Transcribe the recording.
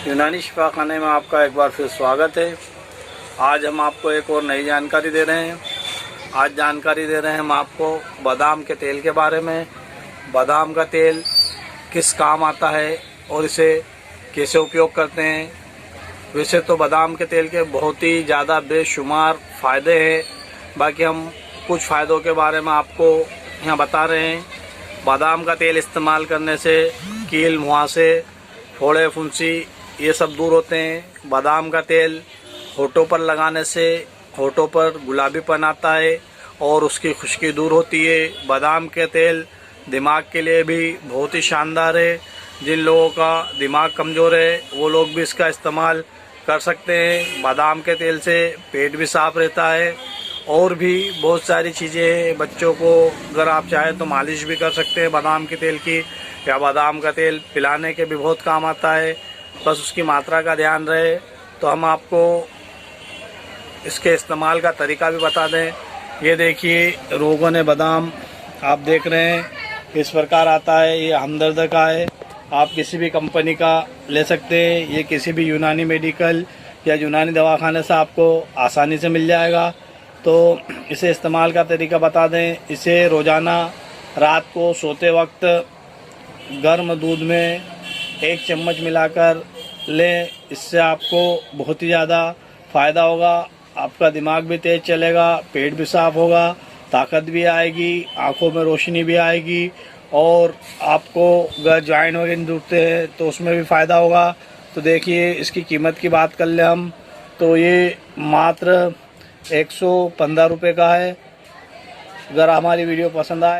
यूनानी शिफाखाने में आपका एक बार फिर स्वागत है। आज हम आपको एक और नई जानकारी दे रहे हैं। आज जानकारी दे रहे हैं हम आपको बादाम के तेल के बारे में। बादाम का तेल किस काम आता है और इसे कैसे उपयोग करते हैं। वैसे तो बादाम के तेल के बहुत ही ज़्यादा बेशुमार फ़ायदे हैं, बाकी हम कुछ फ़ायदों के बारे में आपको यहाँ बता रहे हैं। बादाम का तेल इस्तेमाल करने से कील, मुहासे, फोड़े, फुंसी ये सब दूर होते हैं। बादाम का तेल होठों पर लगाने से होठों पर गुलाबीपन आता है और उसकी खुश्की दूर होती है। बादाम के तेल दिमाग के लिए भी बहुत ही शानदार है। जिन लोगों का दिमाग कमज़ोर है वो लोग भी इसका इस्तेमाल कर सकते हैं। बादाम के तेल से पेट भी साफ रहता है और भी बहुत सारी चीज़ें हैं। बच्चों को अगर आप चाहें तो मालिश भी कर सकते हैं बादाम के तेल की, या बादाम का तेल पिलाने के भी बहुत काम आता है। बस उसकी मात्रा का ध्यान रहे। तो हम आपको इसके इस्तेमाल का तरीका भी बता दें। ये देखिए रोगन बादाम आप देख रहे हैं इस प्रकार आता है। ये हमदर्द का है, आप किसी भी कंपनी का ले सकते हैं। ये किसी भी यूनानी मेडिकल या यूनानी दवाखाने से आपको आसानी से मिल जाएगा। तो इसे इस्तेमाल का तरीका बता दें। इसे रोज़ाना रात को सोते वक्त गर्म दूध में 1 चम्मच मिलाकर लें। इससे आपको बहुत ही ज़्यादा फ़ायदा होगा। आपका दिमाग भी तेज़ चलेगा, पेट भी साफ़ होगा, ताकत भी आएगी, आँखों में रोशनी भी आएगी और आपको अगर जॉइंट वगैरह टूटते हैं तो उसमें भी फ़ायदा होगा। तो देखिए इसकी कीमत की बात कर लें हम तो ये मात्र 115 रुपये का है। अगर हमारी वीडियो पसंद आए